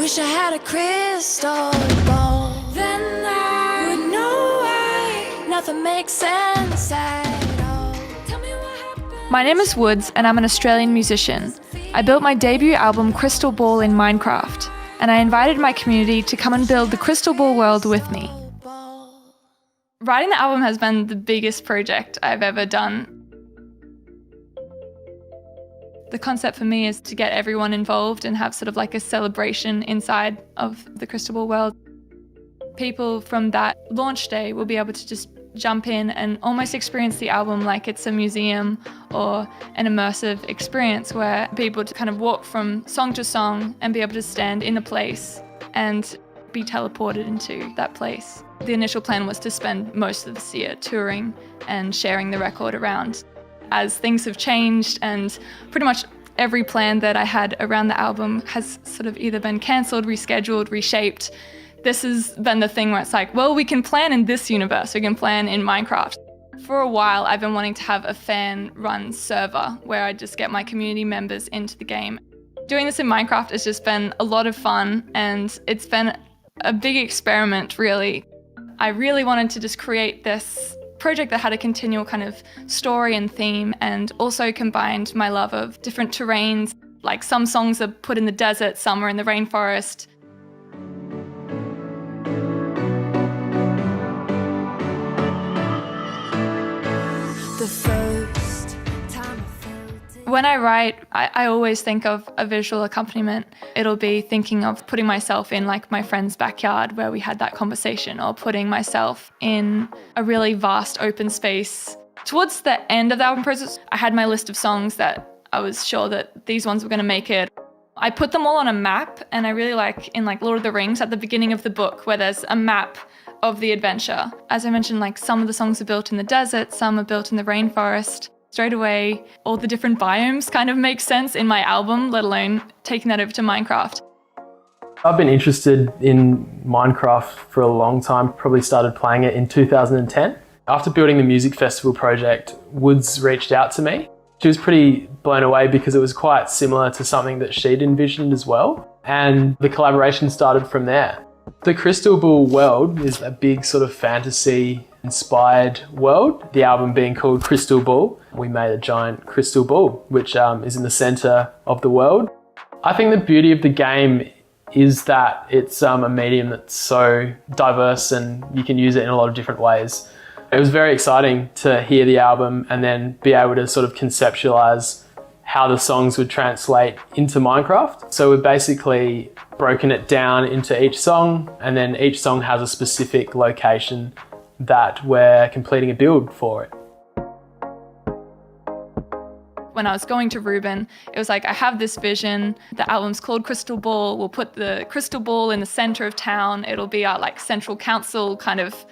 Wish I had a crystal ball. Then I would know why nothing makes sense at all. Tell me what happened. My name is Woods and I'm an Australian musician. I built my debut album Crystal Ball in Minecraft, and I invited my community to come and build the Crystal Ball world with me. Writing the album has been the biggest project I've ever done. The concept for me is to get everyone involved and have sort of like a celebration inside of the Crystal Ball world. People from that launch day will be able to just jump in and almost experience the album like it's a museum or an immersive experience where people to kind of walk from song to song and be able to stand in a place and be teleported into that place. The initial plan was to spend most of this year touring and sharing the record around. As things have changed and pretty much every plan that I had around the album has sort of either been cancelled, rescheduled, reshaped, this has been the thing where it's like, well, we can plan in this universe, we can plan in Minecraft. For a while, I've been wanting to have a fan-run server where I just get my community members into the game. Doing this in Minecraft has just been a lot of fun, and it's been a big experiment, really. I really wanted to just create this project that had a continual kind of story and theme, and also combined my love of different terrains. Like some songs are put in the desert, some are in the rainforest. When I write, I always think of a visual accompaniment. It'll be thinking of putting myself in like my friend's backyard where we had that conversation, or putting myself in a really vast open space. Towards the end of the album process, I had my list of songs that I was sure that these ones were going to make it. I put them all on a map, and I really like in like Lord of the Rings at the beginning of the book where there's a map of the adventure. As I mentioned, like some of the songs are built in the desert, some are built in the rainforest. Straight away, all the different biomes kind of make sense in my album, let alone taking that over to Minecraft. I've been interested in Minecraft for a long time, probably started playing it in 2010. After building the music festival project, Woods reached out to me. She was pretty blown away because it was quite similar to something that she'd envisioned as well, and the collaboration started from there. The Crystal Ball world is a big sort of fantasy-inspired world, the album being called Crystal Ball. We made a giant crystal ball, which is in the centre of the world. I think the beauty of the game is that it's a medium that's so diverse and you can use it in a lot of different ways. It was very exciting to hear the album and then be able to sort of conceptualise how the songs would translate into Minecraft. So we've basically broken it down into each song, and then each song has a specific location that we're completing a build for it. When I was going to Reuben, it was like, I have this vision, the album's called Crystal Ball, we'll put the crystal ball in the centre of town, it'll be our like central council kind of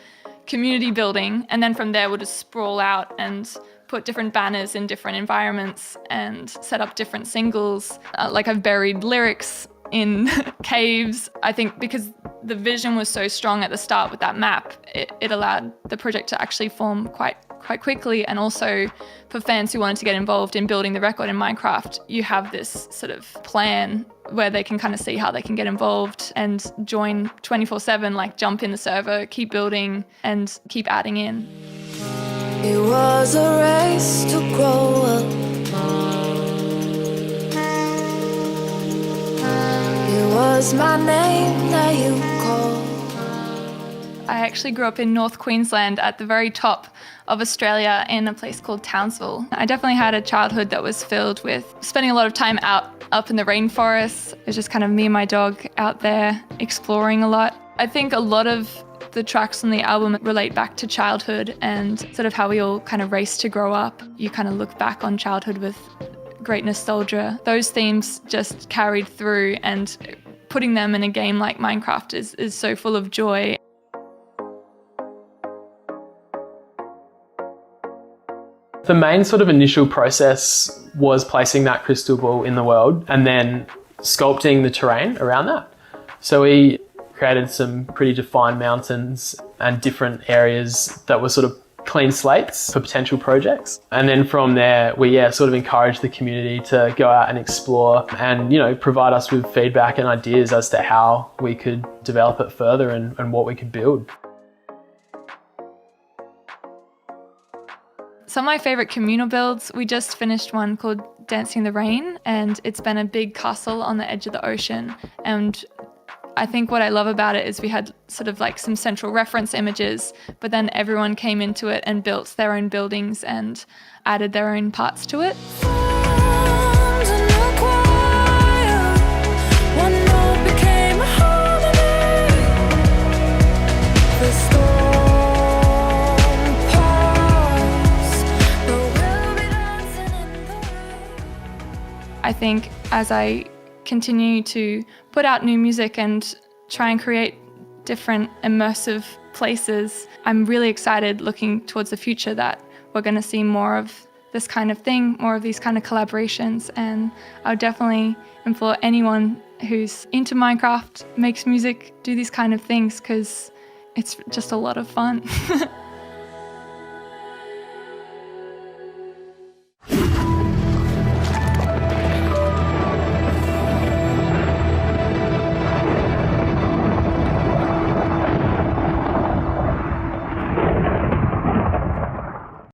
community building, and then from there we'll just sprawl out and put different banners in different environments and set up different singles. Like I've buried lyrics in caves. I think because the vision was so strong at the start with that map, it allowed the project to actually form quite quickly. And also for fans who wanted to get involved in building the record in Minecraft, you have this sort of plan where they can kind of see how they can get involved and join 24/7, like jump in the server, keep building and keep adding in. It was a race to grow up. It was my name that you called. I actually grew up in North Queensland at the very top of Australia in a place called Townsville. I definitely had a childhood that was filled with spending a lot of time up in the rainforest. It was just kind of me and my dog out there exploring a lot. I think a lot of the tracks on the album relate back to childhood and sort of how we all kind of race to grow up. You kind of look back on childhood with great nostalgia. Those themes just carried through, and putting them in a game like Minecraft is so full of joy. The main sort of initial process was placing that crystal ball in the world and then sculpting the terrain around that. So we created some pretty defined mountains and different areas that were sort of clean slates for potential projects. And then from there, we sort of encourage the community to go out and explore and, provide us with feedback and ideas as to how we could develop it further and what we could build. Some of my favourite communal builds, we just finished one called Dancing in the Rain, and it's been a big castle on the edge of the ocean. And I think what I love about it is we had sort of like some central reference images, but then everyone came into it and built their own buildings and added their own parts to it. Formed in a choir, one note became a harmony. The storm passed, but we'll be dancing in the rain. I think as I continue to put out new music and try and create different immersive places, I'm really excited looking towards the future that we're going to see more of this kind of thing, more of these kind of collaborations. And I would definitely implore anyone who's into Minecraft, makes music, do these kind of things, because it's just a lot of fun.